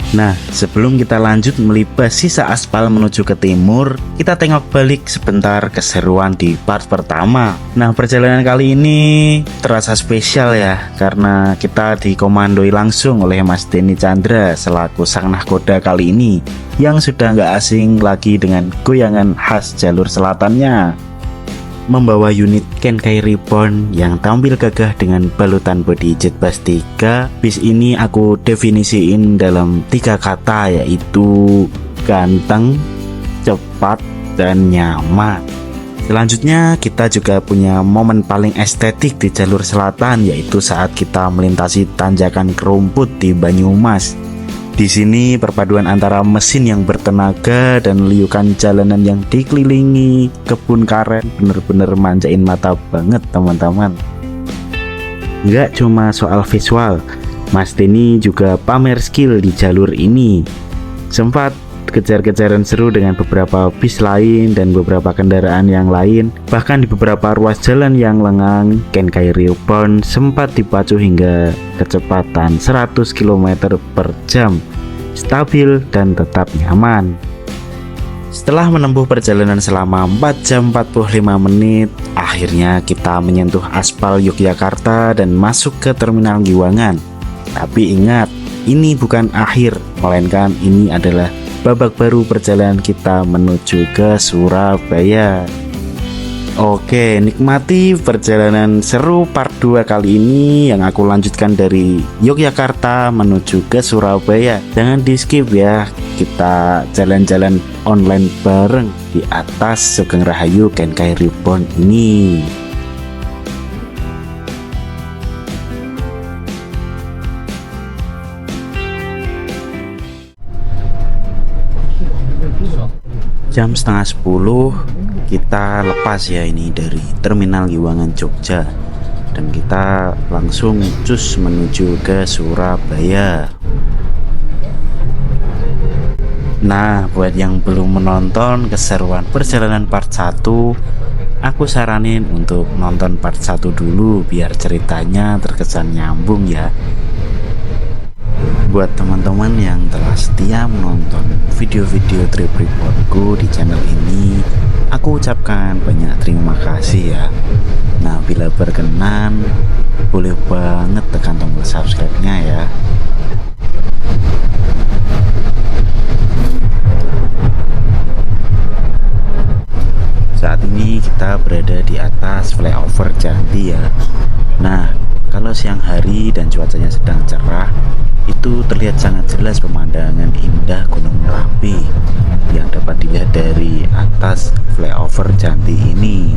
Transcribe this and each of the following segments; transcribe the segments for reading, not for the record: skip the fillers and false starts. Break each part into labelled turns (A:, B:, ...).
A: Nah, sebelum kita lanjut melibas sisa aspal menuju ke timur, kita tengok balik sebentar keseruan di part pertama. Nah, perjalanan kali ini terasa spesial ya, karena kita dikomandoi langsung oleh Mas Denny Chandra selaku sang nahkoda kali ini, yang sudah nggak asing lagi dengan goyangan khas jalur selatannya. Membawa unit Kenkai Reborn yang tampil gagah dengan balutan bodi Jetbus 3, bis ini aku definisiin dalam 3 kata, yaitu ganteng, cepat, dan nyaman. Selanjutnya kita juga punya momen paling estetik di jalur selatan, yaitu saat kita melintasi tanjakan kerumput di Banyumas. Di sini perpaduan antara mesin yang bertenaga dan liukan jalanan yang dikelilingi kebun karet bener-bener manjain mata banget teman-teman. Nggak cuma soal visual, Mas Denny juga pamer skill di jalur ini. Sempat kejar-kejaran seru dengan beberapa bis lain dan beberapa kendaraan yang lain. Bahkan di beberapa ruas jalan yang lengang, Kenkai Reborn sempat dipacu hingga kecepatan 100 km per jam, stabil dan tetap nyaman. Setelah menempuh perjalanan selama 4 jam 45 menit, akhirnya kita menyentuh aspal Yogyakarta dan masuk ke Terminal Giwangan. Tapi ingat, ini bukan akhir, melainkan ini adalah babak baru perjalanan kita menuju ke Surabaya. Oke, nikmati perjalanan seru part 2 kali ini yang aku lanjutkan dari Yogyakarta menuju ke Surabaya. Jangan di skip ya, kita jalan-jalan online bareng di atas Sugeng Rahayu Kenkai Reborn ini. Jam setengah 10 kita lepas ya ini dari Terminal Giwangan Jogja, dan kita langsung cus menuju ke Surabaya. Nah, buat yang belum menonton keseruan perjalanan part 1, aku saranin untuk nonton part 1 dulu biar ceritanya terkesan nyambung ya. Buat teman-teman yang telah setia menonton video-video trip reportku di channel ini, aku ucapkan banyak terima kasih ya. Nah, bila berkenan, boleh banget tekan tombol subscribe-nya ya. Saat ini kita berada di atas flyover Janti ya. Nah, kalau siang hari dan cuacanya sedang cerah, itu terlihat sangat jelas pemandangan indah Gunung Merapi yang dapat dilihat dari atas flyover Janti ini.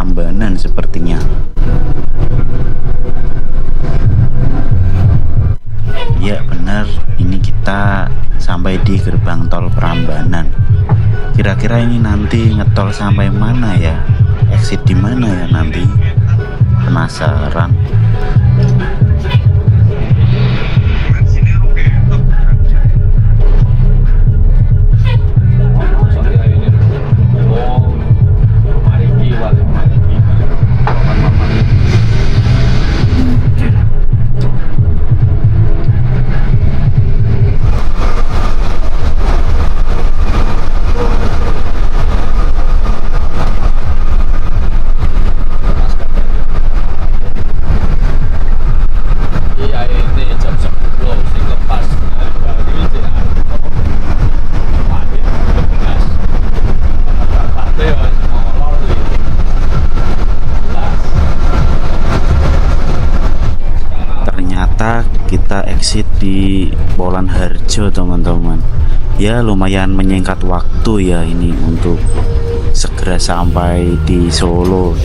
A: Prambanan sepertinya. Ya benar, ini kita sampai di gerbang tol Prambanan. Kira-kira ini nanti ngetol sampai mana ya? Exit di mana ya nanti? Penasaran. Kita exit di Polan Harjo teman-teman. Ya lumayan menyingkat waktu ya ini untuk segera sampai di Solo.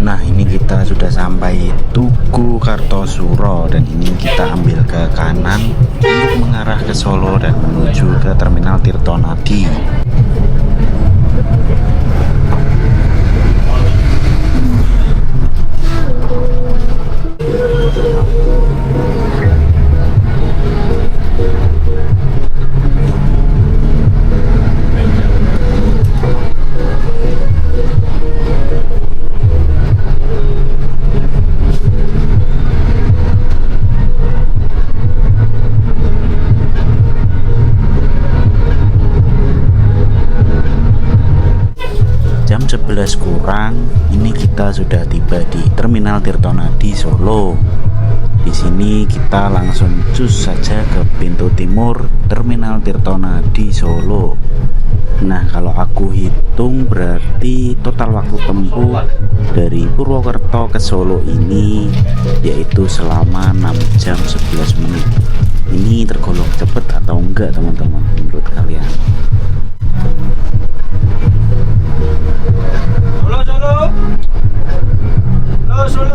A: Nah ini kita sudah sampai Tugu Kartosuro dan ini kita ambil ke kanan untuk mengarah ke Solo dan menuju ke Terminal Tirtonadi. Jam 11 kurang, ini kita sudah tiba di Terminal Tirtonadi Solo. Di sini kita langsung cus saja ke pintu timur Terminal Tirtonadi Solo. Nah, kalau aku hitung berarti total waktu tempuh dari Purwokerto ke Solo ini yaitu selama 6 jam 11 menit. Ini tergolong cepat atau enggak teman-teman menurut kalian? Solo.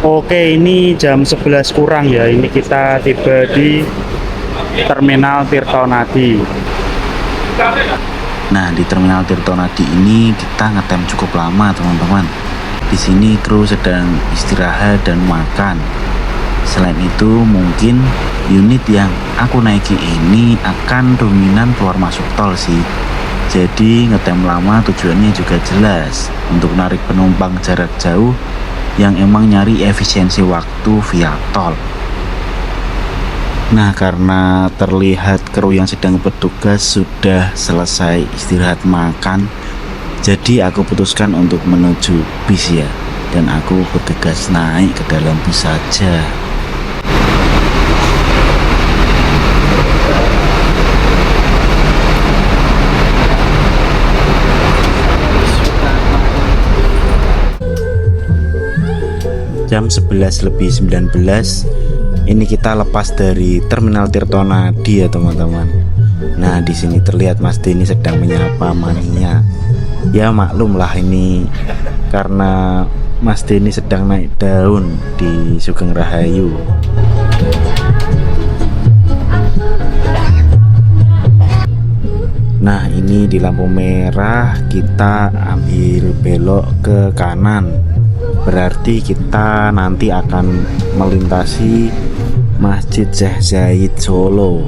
A: Oke, ini jam 11 kurang ya. Ini kita tiba di Terminal Tirtonadi. Nah, di Terminal Tirtonadi ini kita ngetem cukup lama, teman-teman. Di sini kru sedang istirahat dan makan. Selain itu, mungkin unit yang aku naiki ini akan dominan keluar masuk tol sih. Jadi ngetem lama tujuannya juga jelas untuk narik penumpang jarak jauh yang emang nyari efisiensi waktu via tol. Nah, karena terlihat kru yang sedang bertugas sudah selesai istirahat makan, jadi aku putuskan untuk menuju bis ya, dan aku bergegas naik ke dalam bis saja. Jam 11:19 ini kita lepas dari Terminal Tirtonadi ya teman-teman. Nah, di sini terlihat Mas Denny sedang menyapa maninya. Ya maklum lah ini karena Mas Denny sedang naik daun di Sugeng Rahayu. Nah, ini di lampu merah kita ambil belok ke kanan. Berarti kita nanti akan melintasi Masjid Syekh Zayed Solo.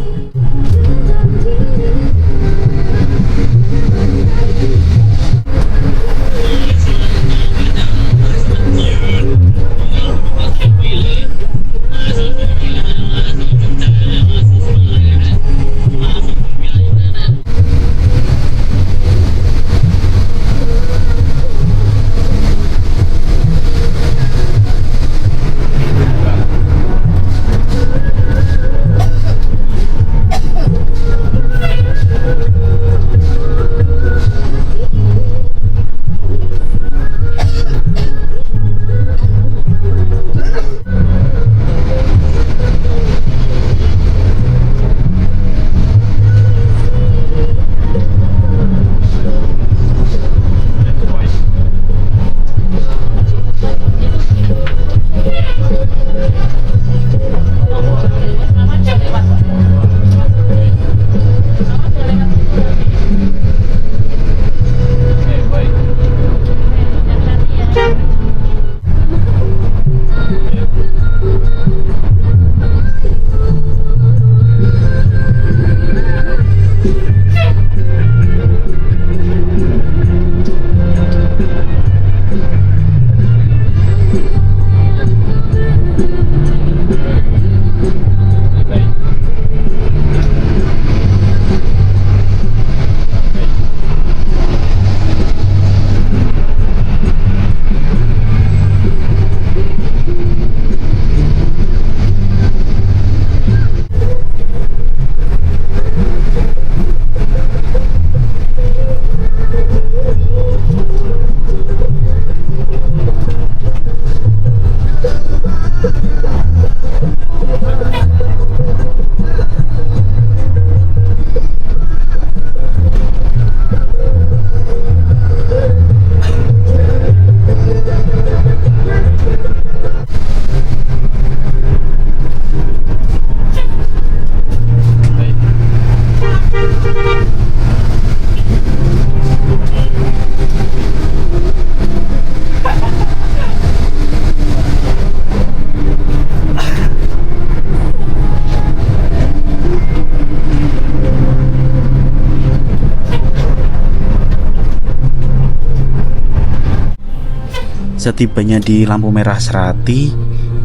A: Setibanya di lampu merah Serati,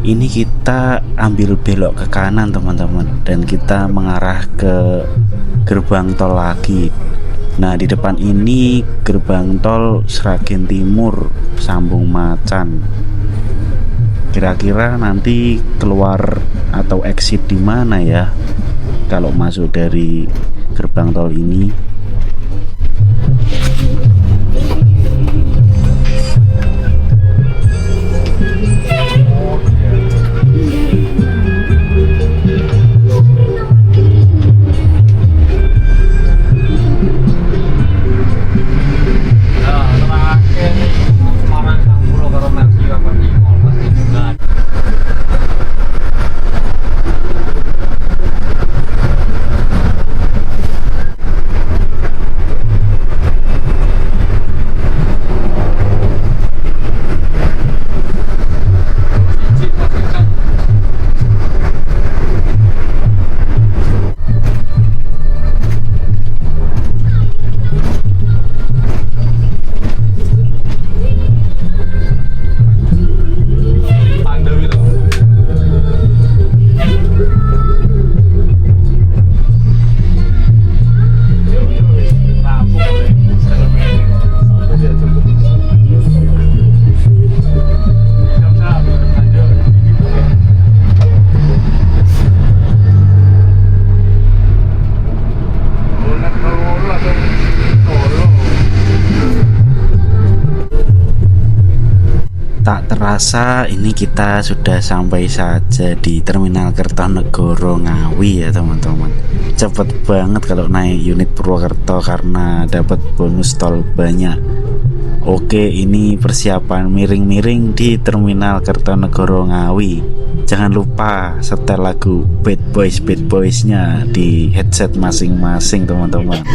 A: ini kita ambil belok ke kanan teman-teman, dan kita mengarah ke gerbang tol lagi. Nah, di depan ini gerbang tol Sragen Timur sambung Macan. Kira-kira nanti keluar atau exit di mana ya kalau masuk dari gerbang tol ini? Tak terasa ini kita sudah sampai saja di Terminal Kertonegoro Ngawi ya teman-teman. Cepet banget kalau naik unit Purwokerto karena dapat bonus tol banyak. Oke, ini persiapan miring-miring di Terminal Kertonegoro Ngawi. Jangan lupa setel lagu Bad Boys-nya di headset masing-masing teman-teman.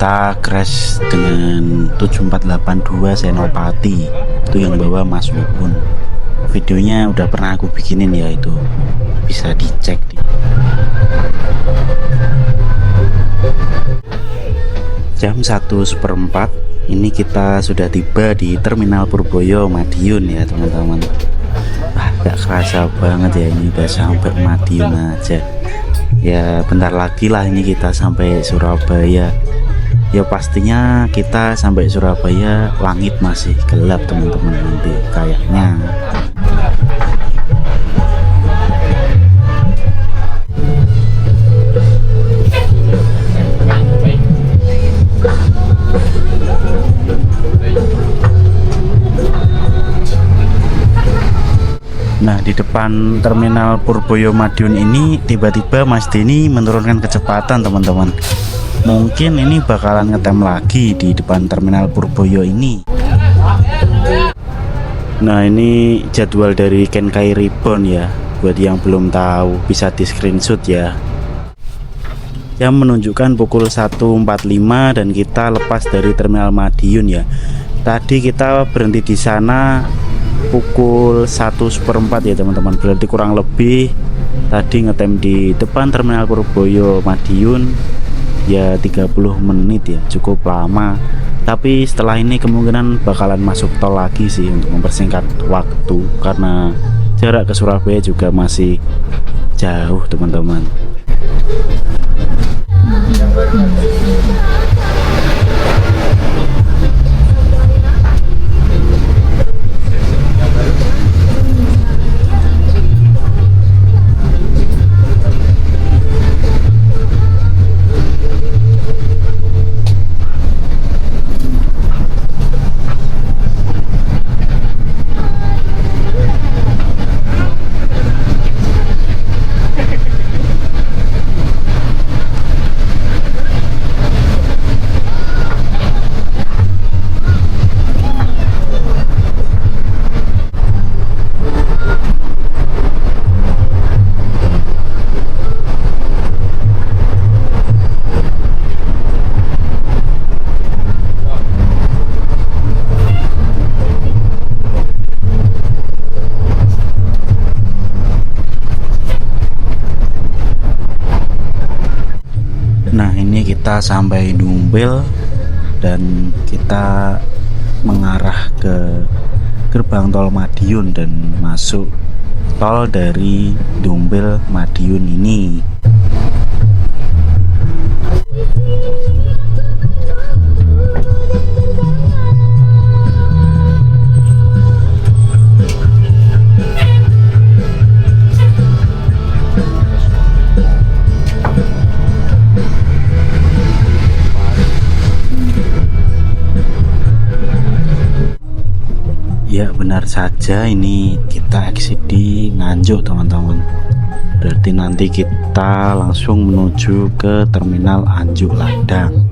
A: kita crash dengan 7482 Senopati, itu yang bawa Mas Uun. Videonya udah pernah aku bikinin ya, itu bisa dicek jam 1:04 ini kita sudah tiba di Terminal Purboyo Madiun ya teman-teman. Wah, gak kerasa banget ya, ini udah sampai Madiun aja ya. Bentar lagi lah ini kita sampai Surabaya ya. Pastinya kita sampai Surabaya langit masih gelap teman-teman nanti kayaknya. Nah, di depan Terminal Purboyo Madiun ini tiba-tiba Mas Denny menurunkan kecepatan teman-teman. Mungkin ini bakalan ngetem lagi di depan Terminal Purboyo ini. Nah, ini jadwal dari Kenkai Reborn ya. Buat yang belum tahu bisa di screenshot ya. Yang menunjukkan pukul 1.45 dan kita lepas dari Terminal Madiun ya. Tadi kita berhenti di sana pukul 1:04 ya teman-teman. Berarti kurang lebih tadi ngetem di depan Terminal Purboyo Madiun ya 30 menit ya, cukup lama. Tapi setelah ini kemungkinan bakalan masuk tol lagi sih untuk mempersingkat waktu, karena jarak ke Surabaya juga masih jauh teman-teman. Nah, ini kita sampai Dumbel dan kita mengarah ke gerbang tol Madiun dan masuk tol dari Dumbel Madiun ini. Ya, benar saja, ini kita exit di Nganjuk teman-teman. Berarti nanti kita langsung menuju ke Terminal Anjuk Ladang.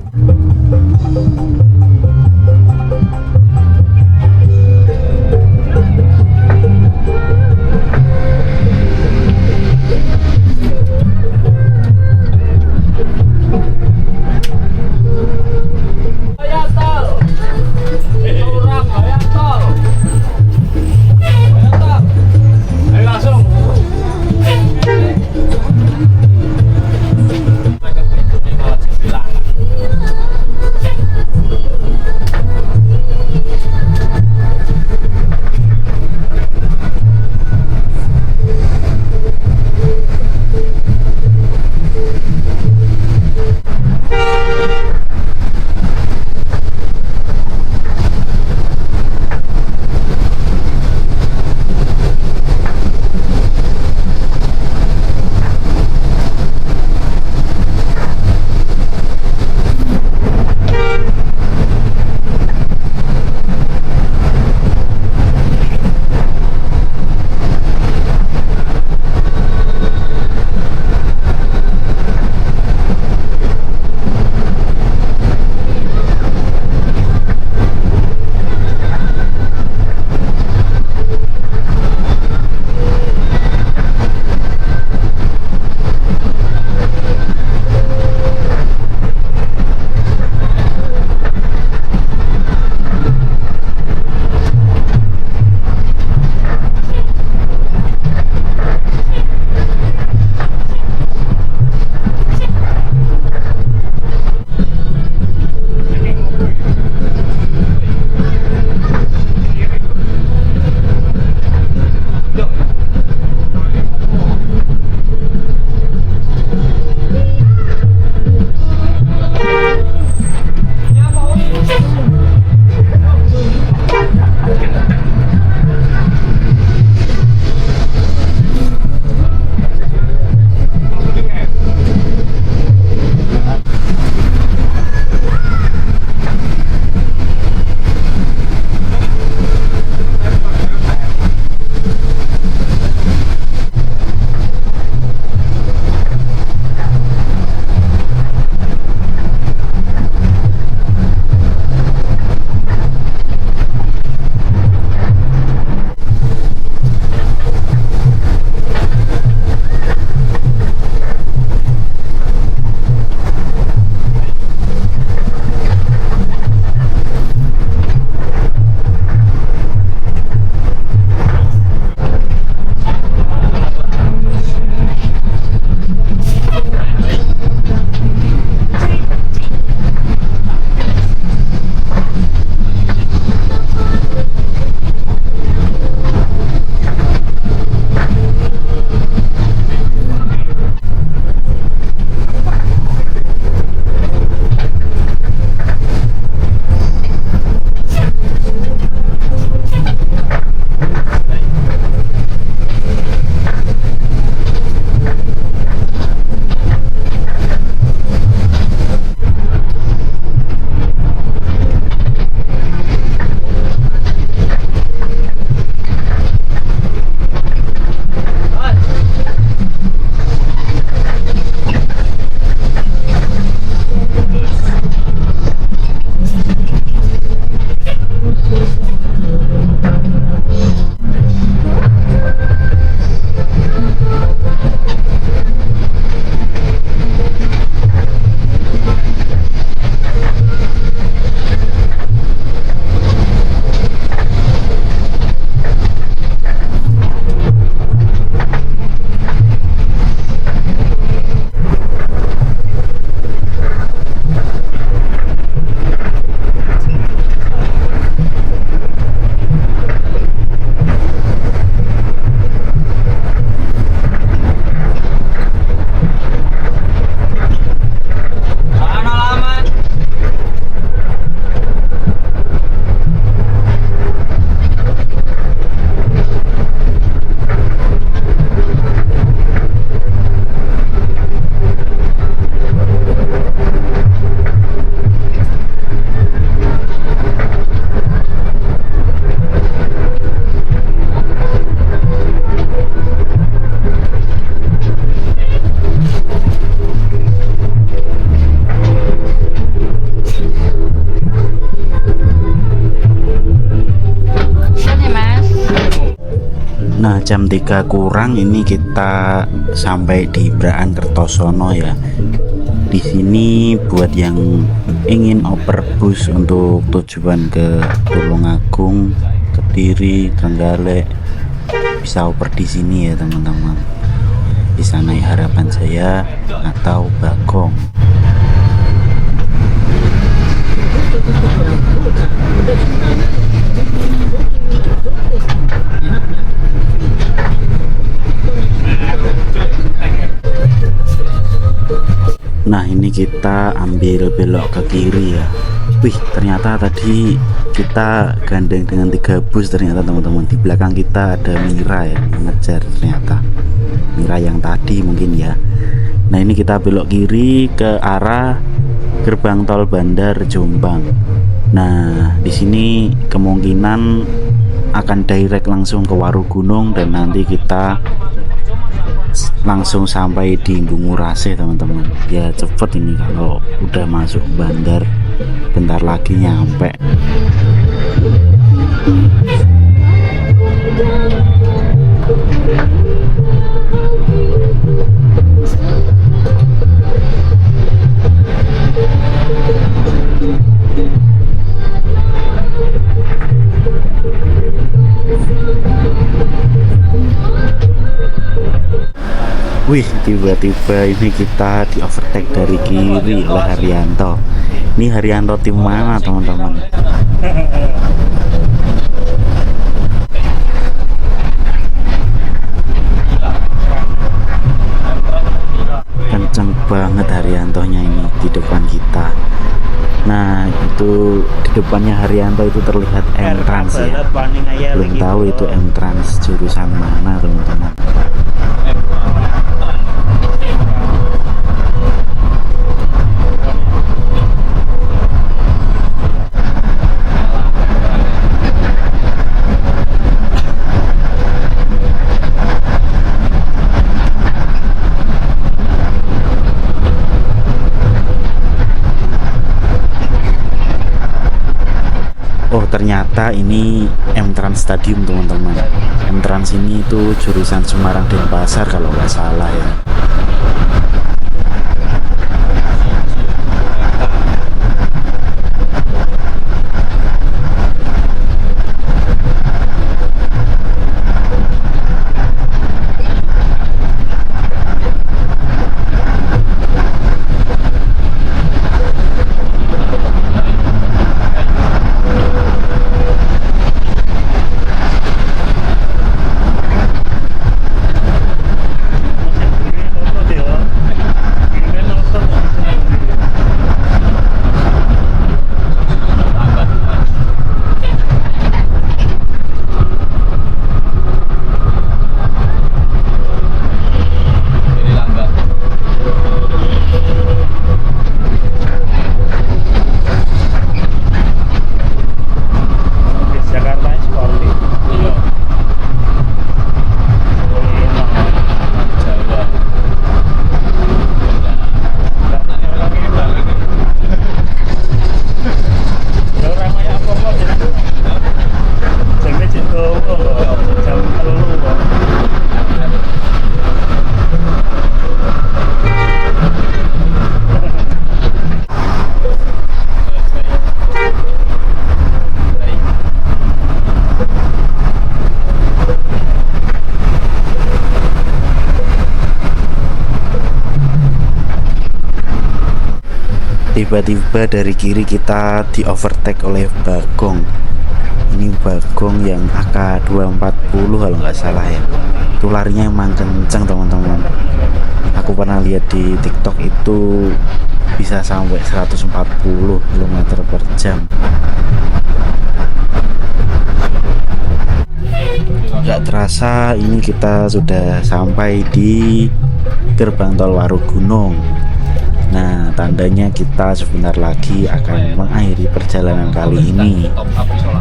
A: Nah, jam 3 kurang ini kita sampai di Braan Kertosono ya. Di sini buat yang ingin oper bus untuk tujuan ke Tulungagung, Kediri, Trenggalek bisa oper di sini ya teman-teman. Bisa naik Harapan Jaya atau Bagong. Nah, ini kita ambil belok ke kiri ya. Wih, ternyata tadi kita gandeng dengan 3 bus ternyata teman-teman. Di belakang kita ada Mira ya, mengejar ternyata. Mira yang tadi mungkin ya. Nah, ini kita belok kiri ke arah gerbang tol Bandar Jombang. Nah, di sini kemungkinan akan direct langsung ke Warugunung dan nanti kita langsung sampai di Bungurase teman-teman. Ya cepet ini kalau udah masuk bandar, bentar lagi nyampe. Wih, tiba-tiba ini kita di overtake dari kiri oleh Haryanto. Ini Haryanto tim mana teman-teman? Kenceng banget Haryantonya ini di depan kita. Nah, itu di depannya Haryanto itu terlihat M-Trans ya. Belum tahu itu M-Trans jurusan mana teman-teman. Oh, ternyata ini M-Trans Stadium teman-teman. M-Trans ini itu jurusan Semarang Denpasar kalau nggak salah ya. Tiba-tiba dari kiri kita di overtake oleh Bagong. Ini Bagong yang AK240 kalau nggak salah ya. Itu larinya emang kenceng teman-teman. Aku pernah lihat di TikTok itu bisa sampai 140 km/jam. Gak terasa ini kita sudah sampai di gerbang tol Warugunung. Nah, tandanya kita sebentar lagi akan mengakhiri perjalanan kali ini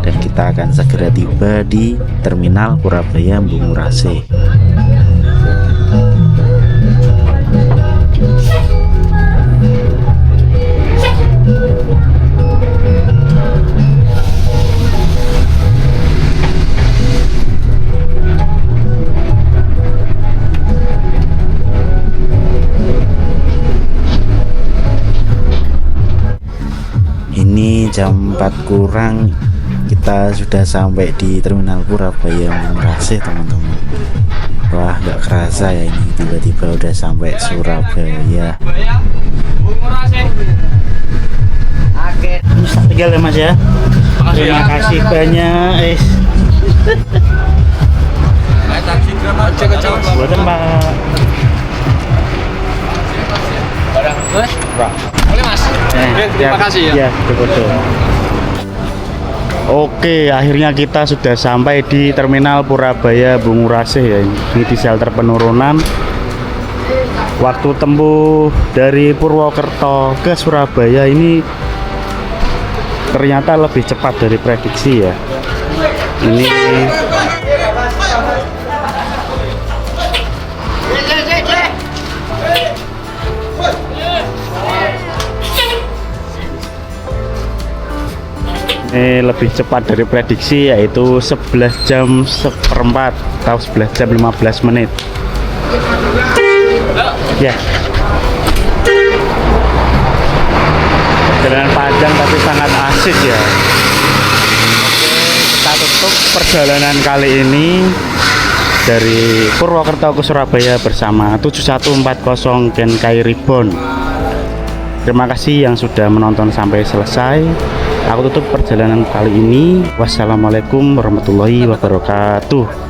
A: dan kita akan segera tiba di Terminal Purabaya Bungurase. jam 4 kurang kita sudah sampai di Terminal Purabaya Bungurasih teman-teman. Wah, nggak kerasa ya ini tiba-tiba udah sampai Surabaya. Tinggal ya Mas ya. Terima kasih banyak. Buatan Pak.
B: Boleh Mas. Terima kasih ya.
A: Ya, betul. Oke, akhirnya kita sudah sampai di Terminal Purabaya Bungurasih ya. Ini di shelter penurunan. Waktu tempuh dari Purwokerto ke Surabaya ini ternyata lebih cepat dari prediksi ya. Ini lebih cepat dari prediksi, yaitu 11 jam seperempat atau 11 jam 15 menit ya. Perjalanan panjang tapi sangat asik ya. Kita tutup perjalanan kali ini dari Purwokerto ke Surabaya bersama 7140 Genkai Ribbon. Terima kasih yang sudah menonton sampai selesai. Aku tutup perjalanan kali ini. Wassalamualaikum warahmatullahi wabarakatuh.